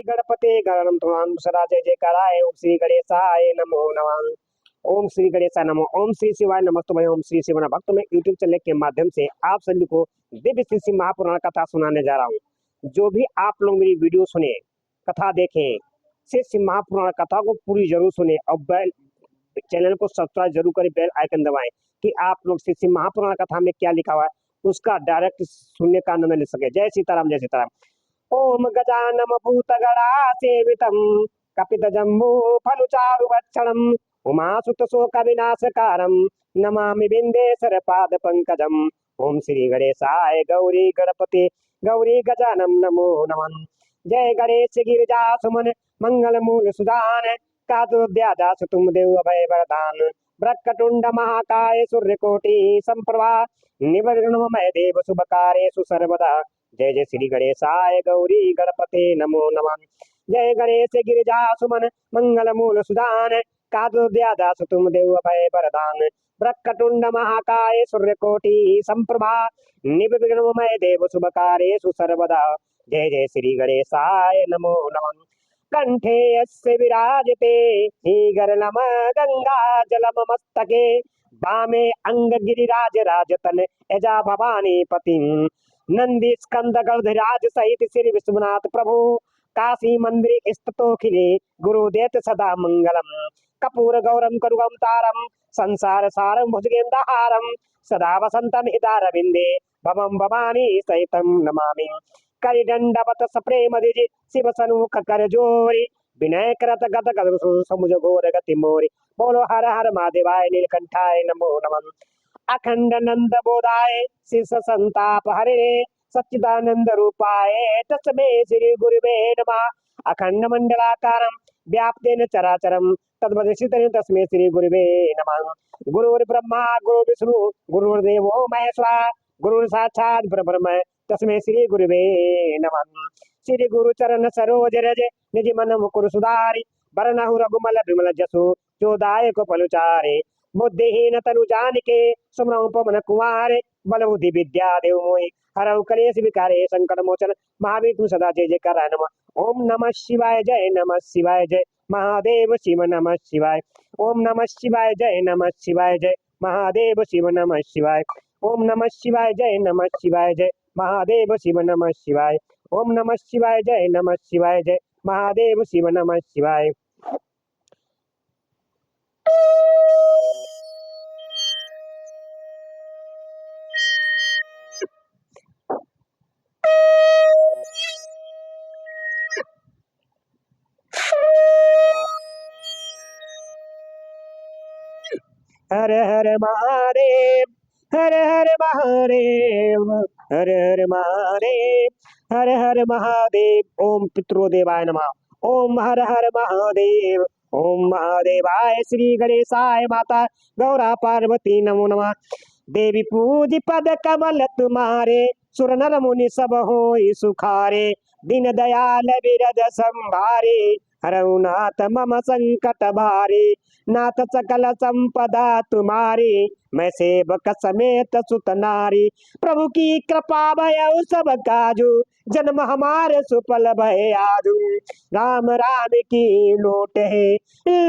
गणपते गणम तुम सदा जय जयकाराय। ओम श्री गणेशाय नमो नमः। ओम श्री गणेशाय नमो। ओम श्री शिवाय नमस्तुभ्यं। ओम श्री शिवाय भक्त में यूट्यूब चैनल के माध्यम से आप सभी को दिव्य श्री श्री महापुराण कथा सुनाने जा रहा हूँ। जो भी आप लोग मेरी वीडियो सुने, कथा देखें, श्री श्री महापुराण कथा को पूरी जरूर सुने और बेल चैनल को सब्सक्राइब जरूर करें, बेल आइकन दबाएं कि आप लोग श्री श्री महापुराण कथा में क्या लिखा हुआ है उसका डायरेक्ट सुनने का आनंद ले सके। जय सीताराम, जय सीताराम। ओम गजानम भूतगणासेवितं कपितजम्बू फलचारुभक्षणम् उमासुत शोक विनाशकारं नमामि बिंदेश्वर पाद पंकजम्। ओम श्री गणेशाय गौरी गणपति गौरी गजानम नमो नमः। जय गणेश गिरिजा सुमन मंगल मूल सुजान कातुद्यादा तुम देव अभय वरदान ब्रह्मटुंड महाकाय सूर्यकोटि संप्रभा निर्विघ्नं देव शुभकार्येषु सर्वदा। जय जय श्री गणेशाय गौरी गणपते नमो नमः। जय गणेश गिरिजा सुमन मंगल मूल सुजान कातुद्यादा तुम देव अभय वरदान ब्रह्मटुंड महाकाय सूर्यकोटि संप्रभा निर्विघ्नं देव शुभकार्येषु सर्वदा। जय जय श्री गणेशाय नमो नमः। कंठे यस्य विराजते गरलम गंगा जलम मस्तके वामे अंग गिरिराज राजतन एजा भवानी पति नंदी स्कंद गणधराज सहित श्री विश्वनाथ प्रभु काशी मंदिर स्थितोखिले गुरुदेत सदा मंगलम कपूर गौरम करुगम तारम संसार सारम भुजगेंद्रहारम सदा वसंतम हितारविंदे भवम भवानी सहितम नमामि करिदंडवत सप्रेम दिजि शिव सन्मुख कर जोरी विनय करत गत गद समुझ घोर गति मोरी। बोलो हर हर महादेवाय नीलकंठाय नमो नमः। अखंड नंद बोधाय शिष संताप हरे सच्चिदानंद रूपाय तस्मै श्री गुरुवे नमः। अखंड मंडलाकारं व्याप्तेन चराचरं तद्वदर्शितेन तस्मै श्री गुरुवे नमः। गुरुर्ब्रह्मा गुरुर्विष्णु गुरुर्देवो महेश्वरः गुरुर् साक्षात् परब्रह्म तस्मै श्री गुरुवे नमः। श्री गुरु चरण सरोज रज निज मन मुकुर सुधारि बरनहु रघुमल विमल जसु जोदायक पलुचारे बुद्धिहीन तनु जानिके सुमरहु पवन कुमार बल बुद्धि विद्या देव मोहि हरहु कलेश विकारे संकट मोचन महावीर तु सदा जय जयकार नमः। ओम नमः शिवाय जय नमः शिवाय जय महादेव शिव नमः शिवाय। ओम नमः शिवाय जय नमः शिवाय जय महादेव शिव नमः शिवाय। ओम नमः शिवाय जय नमः शिवाय जय महादेव शिव नमः शिवाय। ओम नमः शिवाय जय नमः शिवाय जय महादेव शिव नमः शिवाय। हर हर महादेव हर हर महादेव हर हर महादेव हर हर महादेव। ओम पितृदेवाय नमः। ओम हर हर महादेव। ओम महादेवाय श्री गणेशाय माता गौरा पार्वती नमो नमः। देवी पूज पद कमल तुम्हारे सुर नर मुनि सब होई सुखारे दीन दयाल बिरद संभारे हरहु नाथ मम संकट भारे नाथ सकल संपदा तुम्हारी मैं सेवक समेत सुत नारी प्रभु की कृपा भय सब काजू जन्म हमारे सुफल भय आजू राम राम की लूट है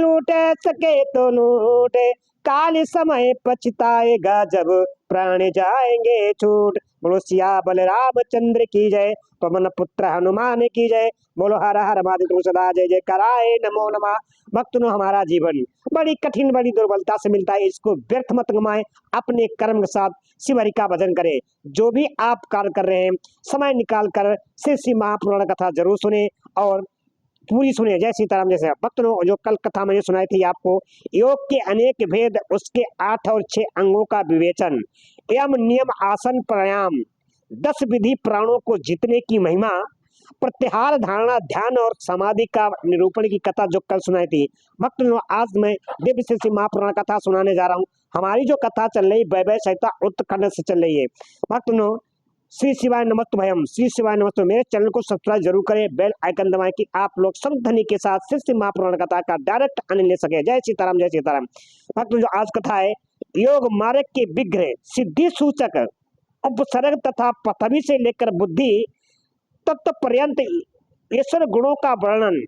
लूट सके तो लूट काल समय पछताएगा जब प्राण जाएंगे छूट। बोलो सिया बलरामचंद्र की जय पवन पुत्र हनुमान की जय। बोलो हर हर महादेव सदा जय जय कराए नमो नमः। भक्तों हमारा जीवन बड़ी कठिन बड़ी दुर्बलता से मिलता है, इसको व्यर्थ मत गमाएं, अपने कर्म के साथ शिव हरि का भजन करें। जो भी आप कार्य कर रहे हैं समय निकाल कर श्री श्री महापुराण कथा जरूर सुने और पूरी सुने। जय सीताराम। जैसे भक्तों जो कल कथा मैंने सुनाई थी आपको, योग के अनेक भेद, उसके 8 और 6 अंगों का विवेचन, यम नियम आसन प्राणायाम, 10 विधि प्राणों को जीतने की महिमा, प्रत्याहार धारणा ध्यान और समाधि का निरूपण की कथा जो कल सुनाई थी। भक्तों आज मैं दिव्य श्री महापुराण कथा सुनाने जा रहा हूँ। हमारी जो कथा चल रही वैभव संहिता उत्तरखंड से चल रही है। भक्तों श्री शिवाय नमस्तुभ्यम, श्री शिवाय नमस्तुभ्यम। मेरे चैनल को सब्सक्राइब जरूर करें, बेल आइकन दबाएं कि आप लोग संध्वनि के साथ श्री श्री महापुराण कथा का डायरेक्ट आनंद ले सके। जय सीताराम, जय सीताराम। भक्तों जो आज कथा है, योग मार्ग के विग्रह सिद्धि सूचक उपसर्ग तथा पृथ्वी से लेकर बुद्धि तत्व पर्यंत ईश्वर गुणों का वर्णन,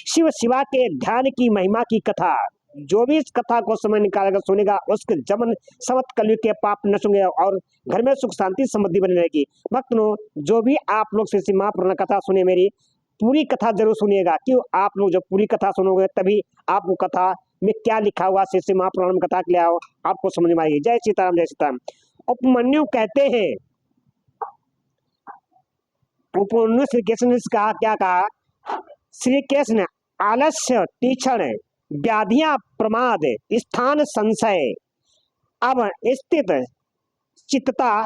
शिव शिवा के ध्यान की महिमा की कथा। जो भी इस कथा को समय निकालेगा सुनेगा उसके जमन सवत कलयुग के पाप नष्ट होंगे और घर में सुख शांति समृद्धि बनी रहेगी। भक्तों, जो भी आप लोग श्री श्री महापुराण कथा सुने, मेरी पूरी कथा जरूर सुनिएगा। क्यों? आप लोग जब पूरी कथा सुनोगे तभी आपको कथा में क्या लिखा हुआ श्री श्री महापुराण में कथा के लिए आओ आपको समझ में आएगी। जय सीताराम, जय सीताराम। उपमन्यु कहते हैं, उपमन्यु श्री कृष्ण ने कहा, क्या कहा? श्री कृष्ण आलस्य, तीक्षण, व्याधियां, प्रमाद, स्थान संशय, अब स्थित चित्तता,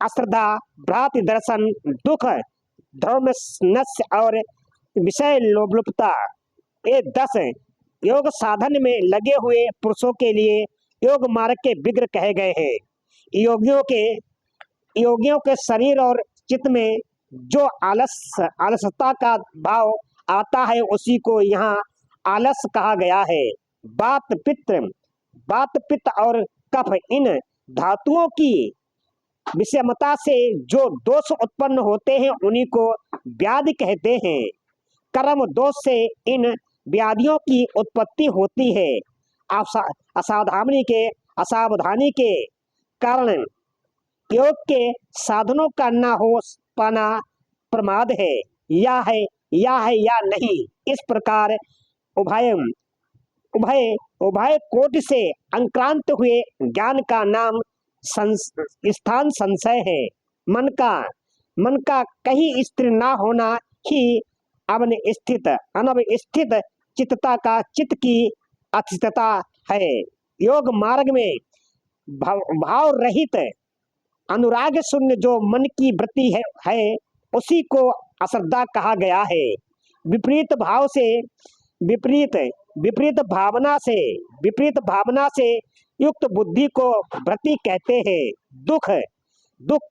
अश्रद्धा, भ्राति दर्शन, दुख, धर्म नस्य और विषय लोलुपता, ये 10 योग साधन में लगे हुए पुरुषों के लिए योग मार्ग के विग्रह कहे गए हैं। योगियों के शरीर और चित्त में जो आलसता का भाव आता है उसी को यहाँ आलस कहा गया है। वात पित्त और कफ, इन धातुओं की विषमता से जो दोष उत्पन्न होते हैं उन्हीं को व्याधि कहते हैं। कर्म दोष से इन व्याधियों की उत्पत्ति होती है। असावधानी के कारण योग के साधनों का न हो पाना प्रमाद है या नहीं। इस प्रकार उभय कोटि से अंक्रांत हुए ज्ञान का नाम स्थान संशय है। मन का कहीं स्थिर न होना ही अनवस्थित चित्तता का चित्त की अस्थिरता है। योग मार्ग में भाव रहित अनुराग शून्य जो मन की वृत्ति है उसी को अश्रद्धा कहा गया है। विपरीत भावना से युक्त बुद्धि को वृत्ति कहते हैं। दुख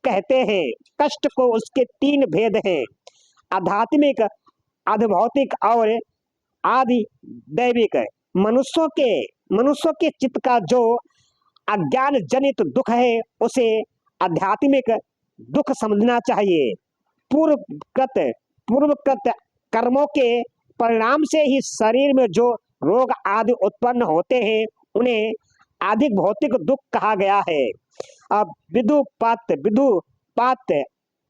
कहते हैं। कष्ट को उसके 3 भेद हैं, आध्यात्मिक, आधिभौतिक और आदि दैविक। मनुष्यों के चित्त का जो अज्ञान जनित दुख है उसे आध्यात्मिक दुख समझना चाहिए। पूर्वकृत कर्मों के परिणाम से ही शरीर में जो रोग आदि उत्पन्न होते हैं उन्हें अधिक भौतिक दुख कहा गया है। अब विदुपात,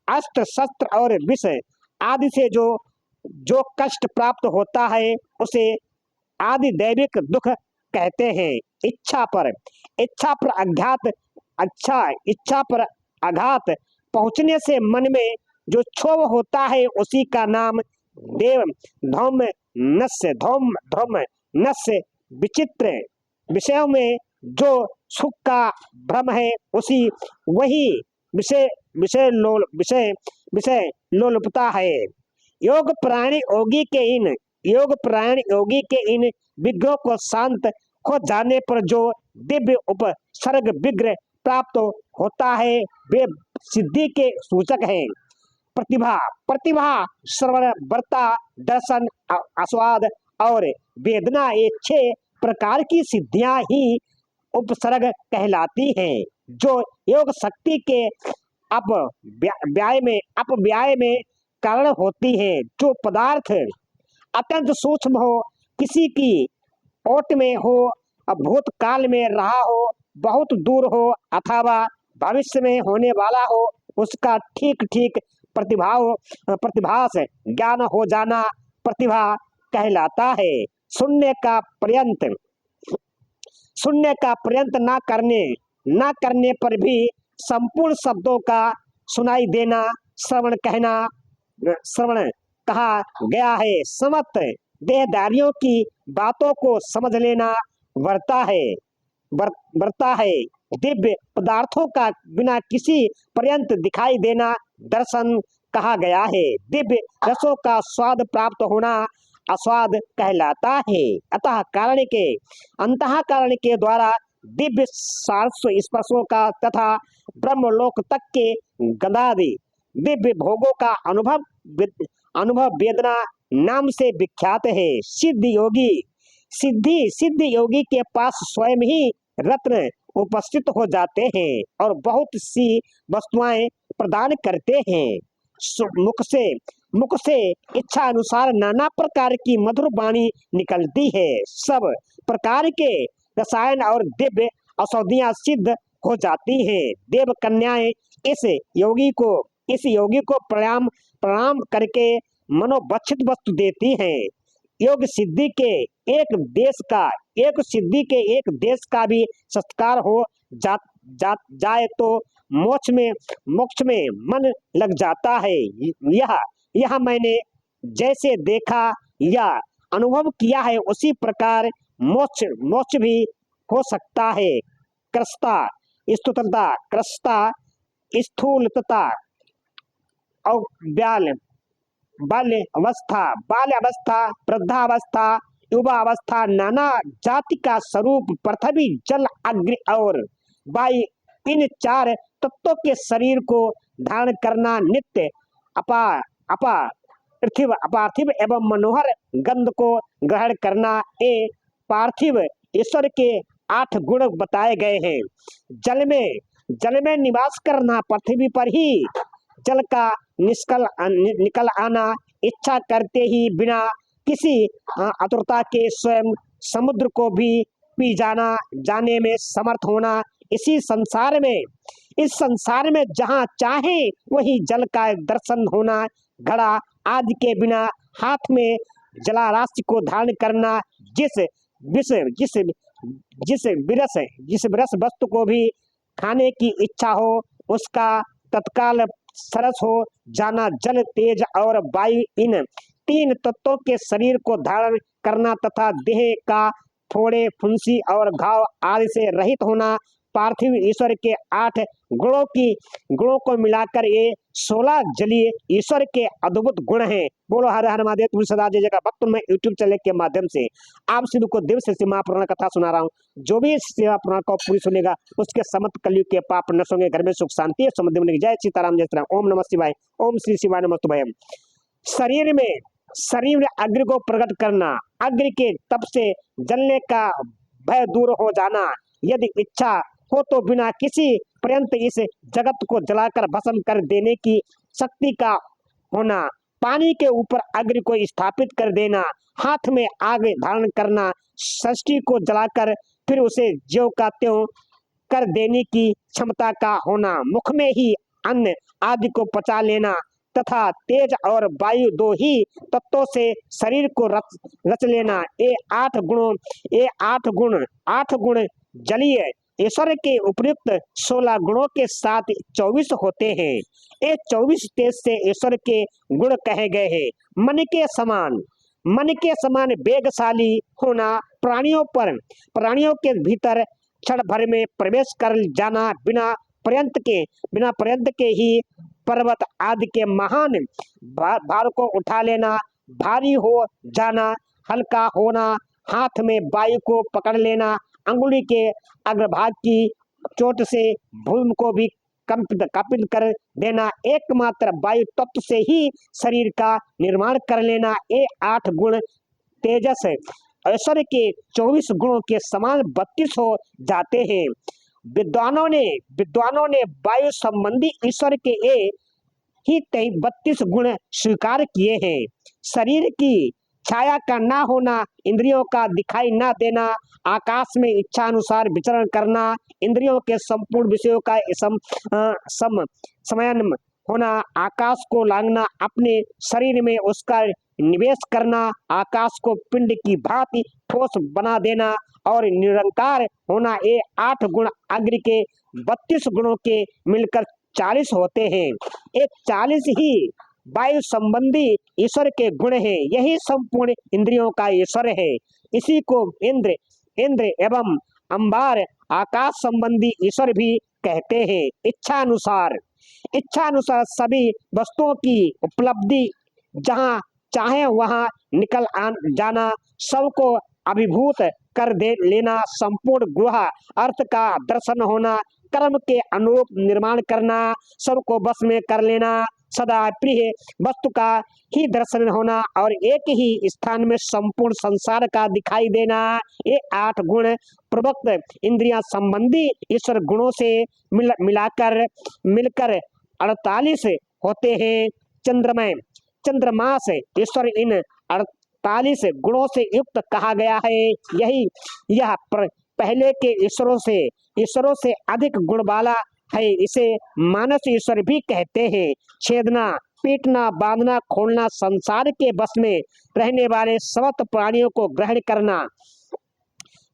अस्त्र शस्त्र और विष आदि से जो कष्ट प्राप्त होता है उसे आदि दैविक दुख कहते हैं। इच्छा पर आघात पहुंचने से मन में जो क्षोभ होता है उसी का नाम धौम नस्य। विचित्र विषयों में जो सुख का भ्रम है वही विषय लोलुपता है। योग प्राणी योगी के इन विग्रहों को शांत हो जाने पर जो दिव्य उपसर्ग विग्रह प्राप्त होता है वे सिद्धि के सूचक हैं। प्रतिभा, श्रवण, वर्ता, दर्शन, आस्वाद और वेदना, ये 6 प्रकार की सिद्धियां ही उपसर्ग कहलाती हैं जो योग शक्ति के अपव्यय में कारण होती है। जो पदार्थ अत्यंत सूक्ष्म हो, किसी की ओट में हो, भूतकाल में रहा हो, बहुत दूर हो अथवा भविष्य में होने वाला हो, उसका ठीक प्रतिभास ज्ञान हो जाना प्रतिभा कहलाता है। शून्य का पर्यंत न करने पर भी संपूर्ण शब्दों का सुनाई देना श्रवण कहा गया है। समस्त देहधारियों की बातों को समझ लेना वर्ता है। दिव्य पदार्थों का बिना किसी पर्यंत दिखाई देना दर्शन कहा गया है। दिव्य रसों का स्वाद प्राप्त होना आस्वाद कहलाता है। अंतः कारण के द्वारा दिव्य स्पर्शों का तथा ब्रह्मलोक तक के गंधादि दिव्य भोगों का अनुभव वेदना नाम से विख्यात है। सिद्ध योगी के पास स्वयं ही रत्न उपस्थित हो जाते हैं और बहुत सी वस्तुएं प्रदान करते हैं। मुख से मुख से इच्छा अनुसार नाना प्रकार की मधुर वाणी निकलती है। सब प्रकार के रसायन और दिव्य औषधियां सिद्ध हो जाती हैं। देव कन्याएं इस योगी को प्रणाम प्रणाम करके मनोबक्षित वस्तु देती हैं। योग सिद्धि के एक देश का भी सत्कार हो जाए तो मोक्ष में मन लग जाता है। यह यह मैंने जैसे देखा या अनुभव किया है उसी प्रकार मोक्ष मोक्ष भी हो सकता है। क्रस्ता स्थूलता क्रस्ता स्थूलता और बाल्यावस्था वृद्धावस्था युवावस्था नाना जाति का स्वरूप पृथ्वी जल अग्नि और वायु इन चार तत्वों के शरीर को धारण करना नित्य अपा अपा अपार्थिव एवं मनोहर गंध को ग्रहण करना ये पार्थिव ईश्वर के 8 गुण बताए गए हैं। जल में निवास करना, पृथ्वी पर ही जल का निकल आना, इच्छा करते ही बिना किसी आतुरता के स्वयं समुद्र को भी पी जाने में समर्थ होना। इस संसार में जहाँ चाहे वही जल का दर्शन होना। घड़ा आदि के बिना हाथ में जलाराशि को धारण करना। जिस विरस वस्तु को भी खाने की इच्छा हो उसका तत्काल सरस हो जाना। जल तेज और वायु इन 3 तत्वों के शरीर को धारण करना तथा देह का फोड़े फुंसी और घाव आदि से रहित होना। पार्थिव ईश्वर के 8 गुणों को मिलाकर ये 16 जलीय ईश्वर के अद्भुत गुण हैं। बोलो हर हर महादेव। तुलसी सदा जय जयकार। भक्त मैं यूट्यूब चैनल के माध्यम से आप सभी को दिव्य से महापुराण कथा सुना रहा हूँ। जो भी इस महापुराण को पूरी सुनेगा उसके समस्त कलयुग के पाप नष्ट होंगे, घर में सुख शांति है, समृद्धि मिलेगी। जय सीताराम, जय श्रीराम। ओम नमः शिवाय। ओम श्री शिवाय नमस्तुभयम्। शरीर में अग्नि को प्रकट करना, अग्नि के तप से जलने का भय दूर हो जाना। यदि इच्छा हो तो बिना किसी पर्यंत इस जगत को जलाकर भस्म कर देने की शक्ति का होना। पानी के ऊपर अग्नि को स्थापित कर देना। हाथ में आग धारण करना। सृष्टि को जलाकर फिर उसे ज्यों का त्यों कर देने की क्षमता का होना। मुख में ही अन्न आदि को पचा लेना तथा तेज और वायु 2 ही तत्वों से शरीर को रच लेना। ये 8 गुण जलीय ईश्वर के उपयुक्त 16 गुणों के साथ 24 होते हैं। ये 24 तेज से ईश्वर के गुण कहे गए हैं। मन के समान वेगशाली होना। प्राणियों के भीतर क्षण भर में प्रवेश कर जाना। बिना पर्यंत के ही पर्वत आदि के महान भार को उठा लेना। भारी हो जाना, हल्का होना, हाथ में वायु को पकड़ लेना, अंगुली के अग्रभाग की चोट से भूमि को भी कंपित कर देना। एकमात्र वायु तत्व से ही शरीर का निर्माण कर लेना। ये 8 गुण तेजस ईश्वर के 24 गुणों के समान 32 हो जाते हैं। विद्वानों ने वायु संबंधी ईश्वर के ये ही 32 गुण स्वीकार किए हैं। शरीर की छाया का ना होना, इंद्रियों का दिखाई ना देना, आकाश में इच्छा अनुसार विचरण करना, इंद्रियों के संपूर्ण विषयों का समयन होना, आकाश को लांघना, अपने शरीर में उसका निवेश करना, आकाश को पिंड की भांति ठोस बना देना और निरंकार होना। ये 8 गुण अग्नि के 32 गुणों के मिलकर 40 होते हैं। ये 40 ही वायु संबंधी ईश्वर के गुण हैं। यही संपूर्ण इंद्रियों का ईश्वर है। इसी को इंद्र एवं अंबार आकाश संबंधी ईश्वर भी कहते हैं। इच्छा अनुसार सभी वस्तुओं की उपलब्धि, जहाँ चाहे वहाँ निकल जाना, सबको अभिभूत कर दे लेना, संपूर्ण गुहा अर्थ का दर्शन होना, कर्म के अनुरूप निर्माण करना, सबको बस में कर लेना, सदा प्रिय वस्तु का ही दर्शन होना और एक ही स्थान में संपूर्ण संसार का दिखाई देना। ये 8 गुण प्रवक्त इंद्रिया संबंधी ईश्वर गुणों से मिलकर 48 होते हैं। चंद्रमय चंद्रमास ईश्वर इन 48 गुणों से युक्त कहा गया है। यही यह पहले के ईश्वरों से अधिक गुण वाला है। इसे मानस ईश्वर भी कहते हैं। छेदना, पीटना, बांधना, खोलना, संसार के बस में रहने वाले समस्त प्राणियों को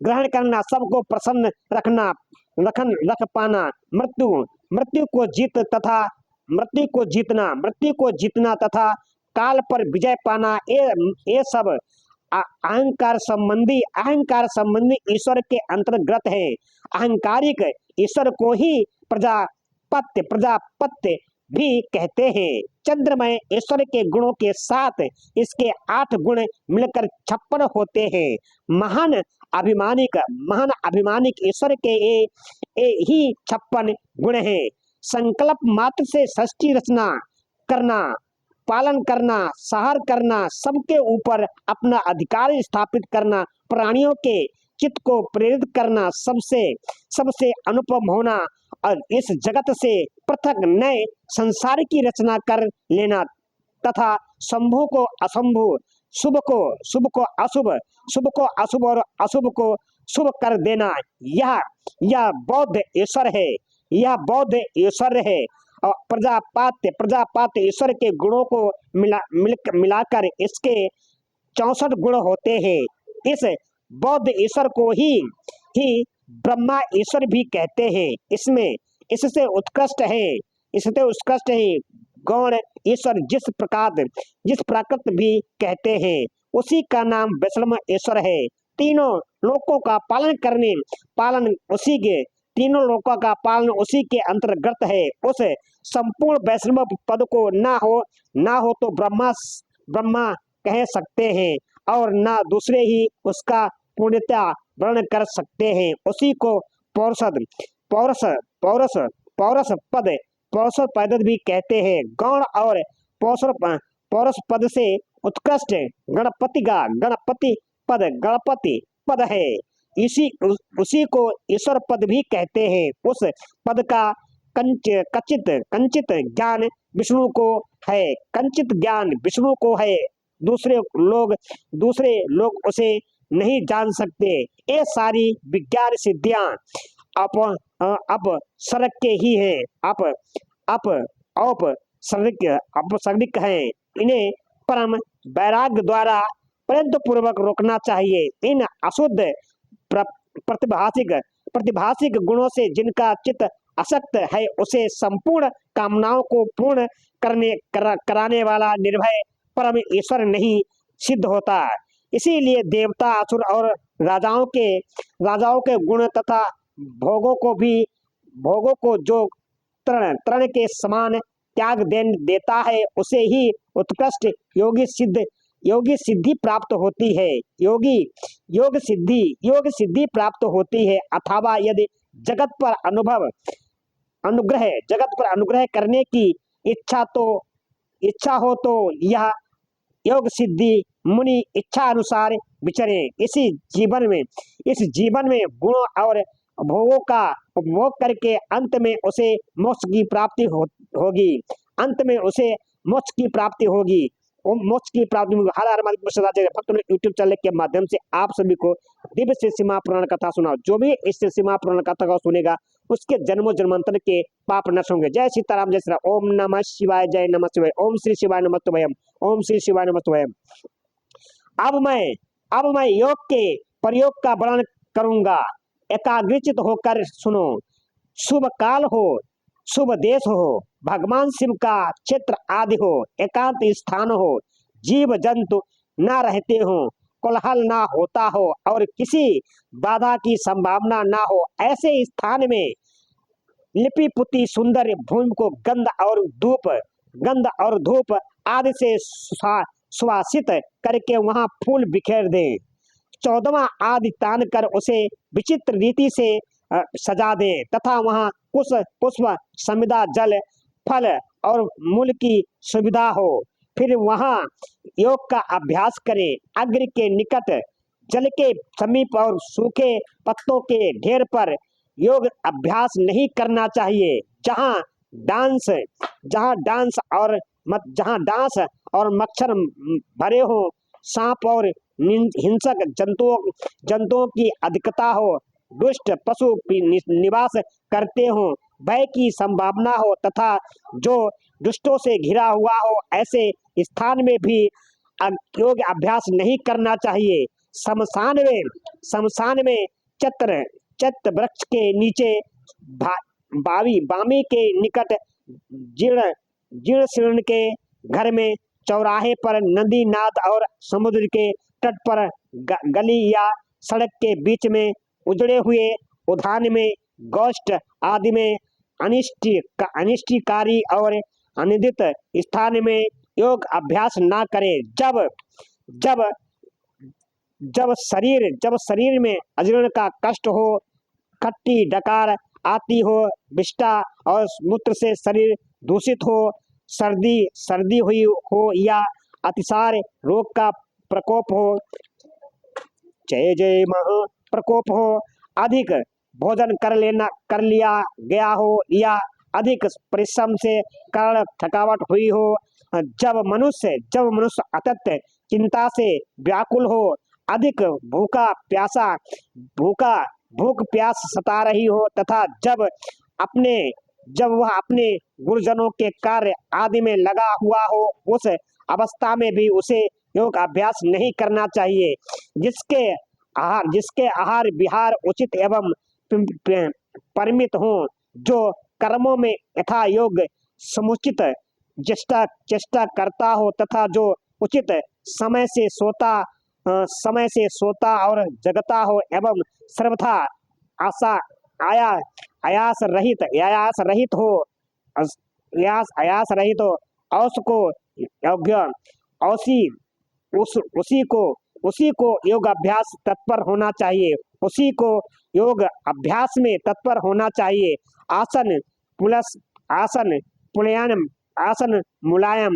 ग्रहण करना, सबको प्रसन्न रख पाना, मृत्यु को जीतना तथा काल पर विजय पाना, ये सब अहंकार संबंधी ईश्वर के अंतर्गत है। अहंकारिक ईश्वर को ही प्रजापत्य भी कहते हैं। चंद्रमय ईश्वर के गुणों के साथ इसके 8 गुण मिलकर 56 होते हैं। महान अभिमानिक ईश्वर के ही 56 गुण हैं। संकल्प मात्र से सृष्टि रचना करना, पालन करना, संहार करना, सबके ऊपर अपना अधिकार स्थापित करना, प्राणियों के चित्त को प्रेरित करना, सबसे अनुपम होना और इस जगत से पृथक नए संसार की रचना कर लेना तथा शंभु को असंभु, शुभ को अशुभ और अशुभ को शुभ कर देना, यह बौद्ध ईश्वर है। और प्रजापात्य ईश्वर के गुणों को मिलाकर इसके 64 गुण होते हैं। इस बौद्ध ईश्वर को ही ब्रह्मा ईश्वर भी कहते हैं। इससे उत्कृष्ट है गौण ईश्वर, जिस प्राकृत भी कहते हैं, उसी का नाम वैष्णव ईश्वर है। तीनों लोकों का पालन उसी के अंतर्गत है। उस संपूर्ण वैष्णव पद को ना हो तो ब्रह्मा कह सकते हैं और ना दूसरे ही उसका पूर्णतया वर्णन कर सकते हैं। उसी को पौरुष पद भी कहते हैं। गौण और पौरुष पद से उत्कृष्ट गणपति पद है। उसी को ईश्वर पद भी कहते हैं। उस पद का कंचित ज्ञान विष्णु को है। दूसरे लोग उसे नहीं जान सकते। ये सारी विज्ञान सिद्धियां अपसर्ग के ही है, औपसर्गिक है। इन्हें परम वैराग्य द्वारा प्रयत्न पूर्वक रोकना चाहिए। इन अशुद्ध प्रतिभाषिक गुणों से जिनका चित्त असक्त है, उसे संपूर्ण कामनाओं को पूर्ण कराने वाला निर्भय परम ईश्वर नहीं सिद्ध होता। इसीलिए देवता, असुर और राजाओं के गुण तथा भोगों को जो तृण के समान त्याग देता है, उसे ही उत्कृष्ट योगी सिद्धि प्राप्त होती है। योग सिद्धि प्राप्त होती है। अथवा यदि जगत पर अनुग्रह करने की इच्छा हो तो यह योग सिद्धि मुनि इच्छा अनुसार विचरे। इस जीवन में गुणों और भोगों का उपभोग करके अंत में उसे मोक्ष की प्राप्ति होगी। मोक्ष की प्राप्ति हर हर महादेव भक्त यूट्यूब चैनल के माध्यम से आप सभी को दिव्य श्री सीमा पुराण कथा सुनाओ। जो भी इस श्री सीमा पुराण कथा को सुनेगा उसके जन्मों जन्मांतर के पाप नष्ट होंगे। जय सीताराम, जय श्री राम। ओम नमः शिवाय, जय नमः शिवाय। ओम श्री शिवाय नमस्तुभयम, ओम श्री शिवाय नमस्तुभयम। अब मैं योग के प्रयोग का वर्णन करूंगा। एकाग्रचित होकर सुनो। शुभ काल हो, शुभ देश हो, भगवान शिव का क्षेत्र आदि हो, एकांत स्थान हो, जीव जंतु ना रहते हो, कोलाहल ना होता हो और किसी बाधा की संभावना ना हो, ऐसे स्थान में लिपि पुती सुंदर भूमि को गंध और धूप आदि से सुवासित करके वहां फूल बिखेर दे। 14वां आदि तान कर उसे विचित्र रीति से सजा दे तथा वहां पुष्प समिधा, जल, फल और मूल की सुविधा हो। फिर वहां योग का अभ्यास करें। अग्नि के निकट, जल के समीप और सूखे पत्तों के ढेर पर योग अभ्यास नहीं करना चाहिए। जहां डांस और जहाँ डांस और मच्छर भरे हो, सांप और हिंसक जंतुओं की अधिकता हो, दुष्ट पशु निवास करते हो, भय की संभावना हो तथा जो दुष्टों से घिरा हुआ हो, ऐसे स्थान में भी योग अभ्यास नहीं करना चाहिए। शमशान में चत्र वृक्ष के नीचे, बामी के निकट, जीर्ण जीर्ण शीर्ण के घर में, चौराहे पर, नदी नाद और समुद्र के तट पर, गली या सड़क के बीच में, उजड़े हुए उद्यान में, गोष्ठ आदि में, अनिष्टकारी और अनिदित स्थान में योग अभ्यास ना करें। जब जब शरीर में अजीर्ण का कष्ट हो, खट्टी डकार आती हो, विष्ठा और मूत्र से शरीर दूषित हो, सर्दी हुई हो या अतिसार रोग का प्रकोप हो, जय महा प्रकोप हो, अधिक भोजन कर लिया गया हो या अधिक परिश्रम से कारण थकावट हुई हो, जब मनुष्य अत्यंत चिंता से व्याकुल हो, अधिक भूख प्यास सता रही हो तथा जब वह अपने गुरुजनों के कार्य आदि में लगा हुआ हो, उस अवस्था में भी उसे योग अभ्यास नहीं करना चाहिए। जिसके आहार विहार उचित एवं परिमित हो, जो कर्मों में यथा योग समुचित चेष्टा करता हो तथा जो उचित समय से सोता और जगता हो एवं सर्वथा आयास रहित हो, उसको योग्य उसी को योग अभ्यास तत्पर होना चाहिए। उसी को योग अभ्यास में तत्पर होना चाहिए। आसन मुलायम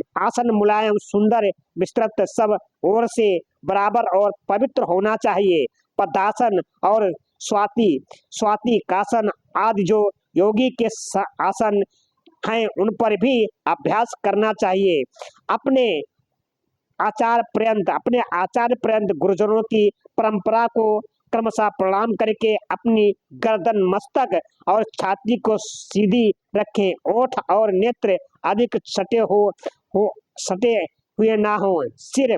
सुंदर विस्तृत सब ओर से बराबर और पवित्र होना चाहिए। पद्मासन और स्वाति कासन आदि जो योगी के आसन हैं, उन पर भी अभ्यास करना चाहिए। अपने आचार्य पर्यंत गुरुजनों की परंपरा को क्रमशः प्रणाम करके अपनी गर्दन, मस्तक और छाती को सीधी रखें। ओठ और नेत्र अधिक सटे हुए ना हो, सिर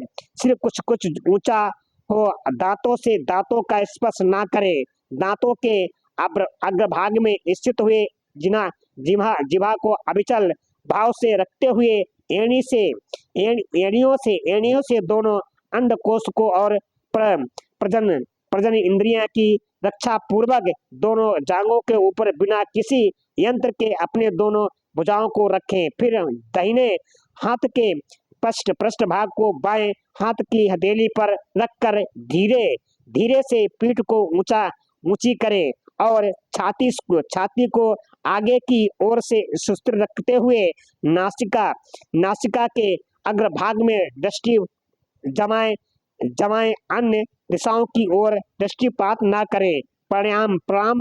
कुछ ऊंचा हो, दांतों से दांतों का स्पर्श ना करें। दांतों के अग्रभाग में स्थित हुए जिह्वा को अविचल भाव से रखते हुए एड़ियों से दोनों अंडकोश को और प्रजन इंद्रिया की रक्षा पूर्वक दोनों जांघों के ऊपर बिना किसी यंत्र के अपने दोनों भुजाओं को रखें। फिर दाहिने हाथ के पृष्ठ भाग को बाएं हाथ की हथेली पर रखकर धीरे से पीठ को ऊंची करें और छाती को आगे की ओर से सुस्थिर रखते हुए नासिका के अग्रभाग में दृष्टि जमाएं, अन्य दिशाओं की ओर दृष्टिपात न करें। प्राण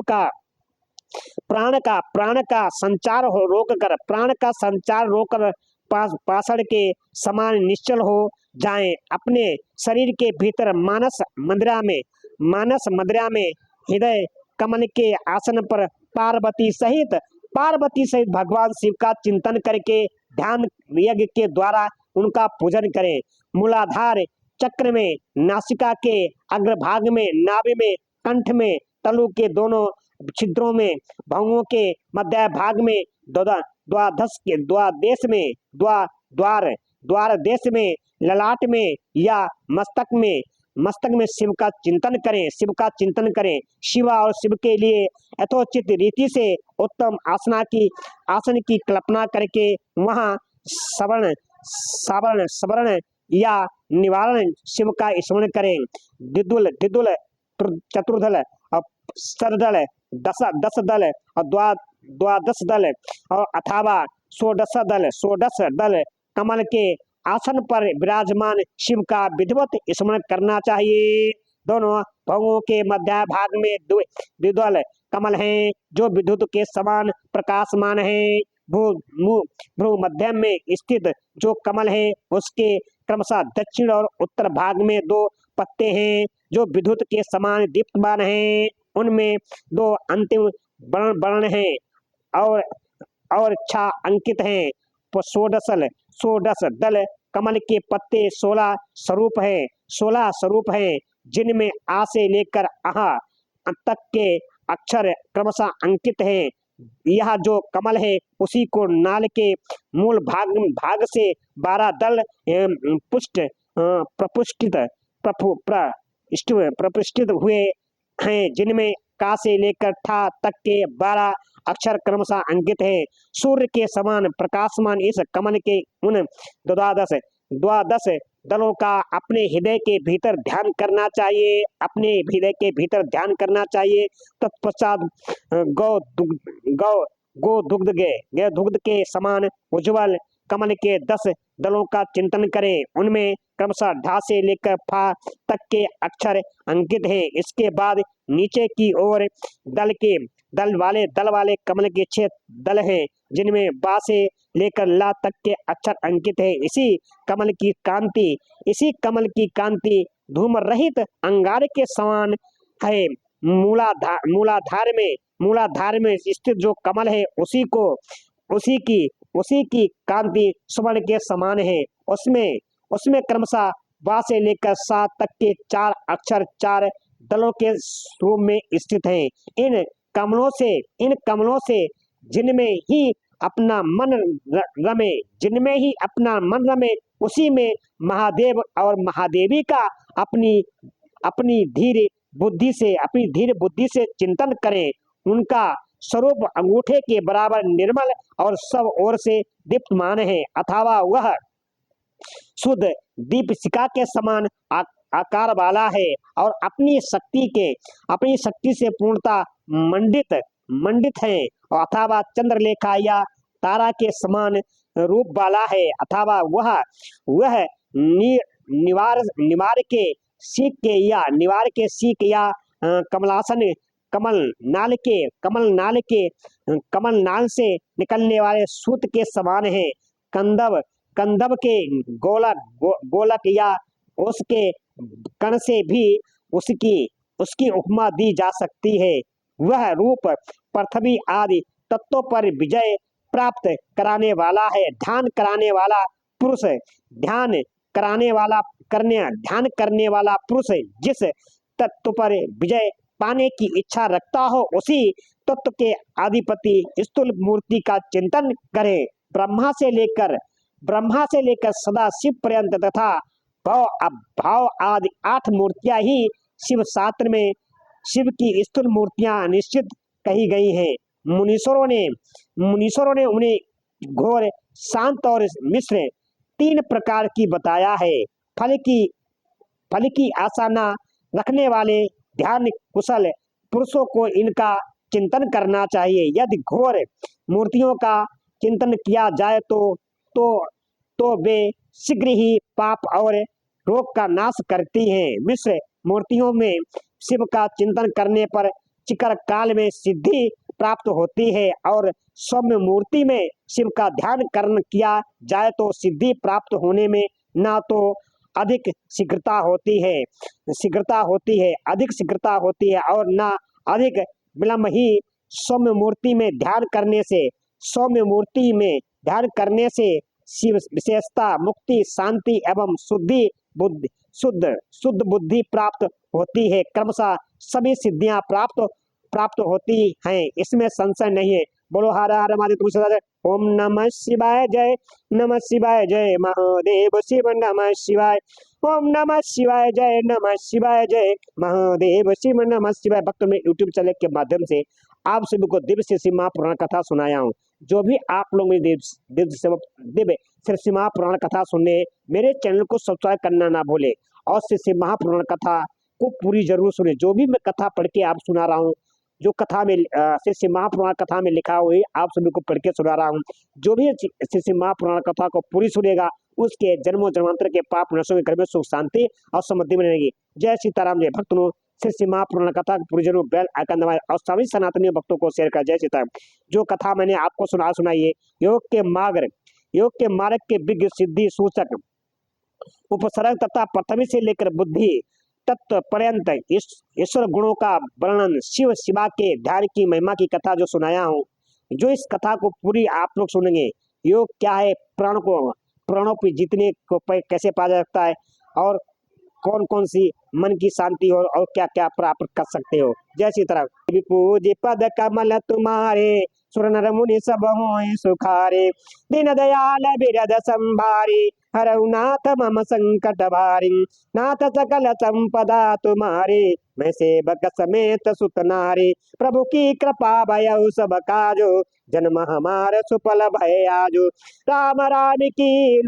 का संचार रोककर पाषाण के समान निश्चल हो जाएं। अपने शरीर के भीतर मानस मुद्रा में हृदय कमल के आसन पर पार्वती सहित भगवान शिव का चिंतन करके ध्यान यज्ञ के द्वारा उनका पूजन करें। मूलाधार चक्र में, नासिका के अग्रभाग में, नाभि में, कंठ में, तलु के दोनों छिद्रों में, भौहों के मध्य भाग में, द्वार देश में, ललाट में या मस्तक में शिव का चिंतन करें। शिवा और शिव के लिए यथोचित रीति से उत्तम आसन की कल्पना करके वहां सवर्ण या निवारण शिव का स्मरण करें। द्विदल, चतुर्दल और सरदल, दस दल और द्वादश दल और अथवा षोडश दल कमल के आसन पर विराजमान शिव का विधिवत स्मरण करना चाहिए। दोनों भवों के मध्य भाग में द्विदल कमल हैं जो विद्युत के समान प्रकाशमान हैं। भ्रू मध्य में स्थित जो कमल है उसके क्रमशः दक्षिण और उत्तर भाग में दो पत्ते हैं जो विद्युत के समान दीप्तमान हैं। उनमें दो अंतिम वर्ण हैं और छा अंकित हैं। षोडश दल कमल के पत्ते 16 स्वरूप हैं जिनमें आ से लेकर आह तक के अक्षर क्रमशः अंकित हैं। यह जो कमल है उसी को नाल के मूल भाग से 12 दल पुष्ट प्रपुष्टित प्रपुष्टित हुए हैं जिनमें का से लेकर ठा तक के 12 अक्षर क्रमशः अंकित है। सूर्य के समान प्रकाशमान इस कमल के उन द्वादश दलों का अपने हृदय के भीतर ध्यान करना चाहिए। अपने हृदय के भीतर ध्यान करना चाहिए। तत्पश्चात गो दुग्ध के समान उज्जवल कमल के 10 दलों का चिंतन करें। उनमें क्रमशः ढा से लेकर फा तक के अक्षर अंकित हैं। इसके बाद नीचे की ओर दल वाले कमल के 6 दल हैं जिनमें बा से लेकर ला तक के अक्षर अंकित हैं। इसी कमल की कांति धूम रहित अंगार के समान है। मूलाधार में स्थित जो कमल है उसी की कांति स्वर्ण के समान है। उसमें क्रमशः बा से लेकर सा तक के 4 अक्षर 4 दलों के रूप में स्थित हैं। इन कमलों से जिनमें ही अपना मन रमे उसी में महादेव और महादेवी का अपनी धीर बुद्धि से चिंतन करें। उनका स्वरूप अंगूठे के बराबर निर्मल और सब ओर से दीप्तमान है अथवा वह शुद्ध दीपशिखा के समान आकार वाला है और अपनी शक्ति से पूर्णता मंडित है अथवा चंद्रलेखा या तारा के समान रूप वाला है अथवा वह निवार के सीक या कमलासन कमल नाल से निकलने वाले सूत के समान है। कंदब के गोलक या उसके कण से भी उसकी उपमा दी जा सकती है। वह रूप पृथ्वी आदि तत्वों पर विजय प्राप्त कराने वाला है। ध्यान कराने वाला पुरुष जिस तत्व पर विजय पाने की इच्छा रखता हो उसी तत्व के अधिपति स्थूल मूर्ति का चिंतन करे। ब्रह्मा से लेकर सदा शिव पर्यंत तथा भाव आदि 8 मूर्तियां ही शिव शास्त्र में शिव की स्थूल मूर्तियां निश्चित कही गई हैं। मुनीश्वरों ने उन्हें घोर शांत और मिश्र 3 प्रकार की बताया है। फल की आशा न रखने वाले ध्यान कुशल पुरुषों को इनका चिंतन करना चाहिए। यदि घोर मूर्तियों का चिंतन किया जाए तो वे शीघ्र ही पाप और रोग का नाश करती हैं। मिश्र मूर्तियों में शिव का चिंतन करने पर चिकर काल में सिद्धि प्राप्त होती है और सौम्य मूर्ति में शिव का ध्यान किया जाए तो सिद्धि प्राप्त होने में ना तो अधिक शीघ्रता होती है और ना अधिक विलंब ही। सौम्य मूर्ति में ध्यान करने से शिव विशेषता मुक्ति शांति एवं शुद्ध बुद्धि प्राप्त होती है। क्रमशः सभी सिद्धियां प्राप्त होती हैं, इसमें संशय नहीं है। बोलो हर हर महादेव तुलसीदास। ओम नमः शिवाय जय महादेव शिव नमः शिवाय। ओम नमः शिवाय जय महादेव शिव नमः शिवाय। भक्त में यूट्यूब चैनल के माध्यम से आप सभी को दिव्य श्री शिव महापुराण कथा सुनाया हूँ। जो भी आप लोग में दिव्य श्री शिव महापुराण कथा सुनने मेरे चैनल को सब्सक्राइब करना ना भूले और श्री शिव महापुराण कथा को पूरी जरूर सुने। जो भी मैं कथा पढ़ के आप सुना रहा हूँ, जो कथा में श्री शिव महापुराण कथा में लिखा हुआ है आप सभी को पढ़ के सुना रहा हूँ। जो भी श्री शिव महापुराण कथा को पूरी सुनेगा उसके जन्मों जन्मांतर के पाप नशों में घर में सुख शांति और समृद्धि में रहेगी। जय सीताराम। जय भक्तों श्री महापुराण कथा पुरजनों बेल आइकन दबाएं और सभी सनातनी भक्तों को शेयर कर। जय सीताराम। जो कथा मैंने आपको सुनाई है, योग के मार्ग के विज्ञ सिद्धि सूचक उपसर्ग तथा प्रथमी से लेकर बुद्धि तत्व पर्यंत ईश्वर गुणों का वर्णन, शिव शिवा के ध्यान की महिमा की कथा जो सुनाया हूँ। जो इस कथा को पूरी आप लोग सुनेंगे, योग क्या है, प्राणों पे जीतने को कैसे पाया जा सकता है, और कौन कौन सी मन की शांति और क्या क्या प्राप्त कर सकते हो। जय सीताराम। पूज पद कमल तुम्हारे, सुर नर मुनि सब होए सुखारे, दीन दयाल बिरद संभारी, हरऊ नाथ मम संकट भारी, नाथ सकल संपदा तुम्हारे, मैं सेवक समेत सुत नारी, प्रभु की कृपा भयउ सब काजो, जन्म हमार सुफल भय आजो, राम राम की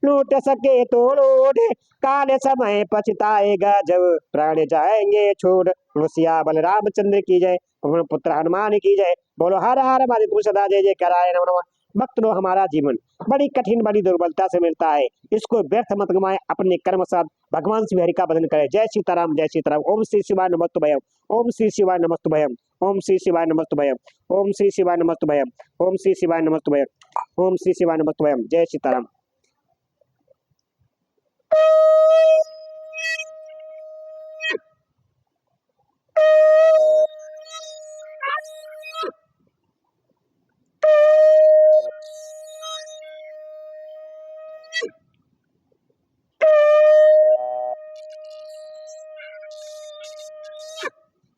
लूट सके तो लूट, काल समय पछताएगा जब, प्राण जाएंगे छोड़। सिया बलरामचंद्र की जय, पवन पुत्र हनुमान की जय। बोलो हर हर महादेव, तुम सदा जय जय कराए नमः नमः। भक्त लोग, हमारा जीवन बड़ी कठिन बड़ी दुर्बलता से मिलता है, इसको व्यर्थ मत गवाएं, अपने कर्म साथ भगवान श्री हरि का भजन करें। जय सीताराम, जय सीताराम। ओम श्री शिवाय नमस्तुभयम, ओम श्री शिवाय नमस्तुभयम, ओम श्री शिवाय नमस्तुभयम, ओम श्री शिवाय नमस्तुभयम, ओम श्री शिवाय नमस्तुभयम, ओम श्री शिवाय नमस्तुभयम। जय सीताराम।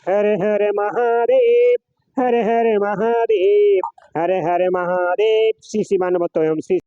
हर हर महादेव, हर हर महादेव, हर हर महादेव। श्री शिवाय नमस्तुभयम। श्री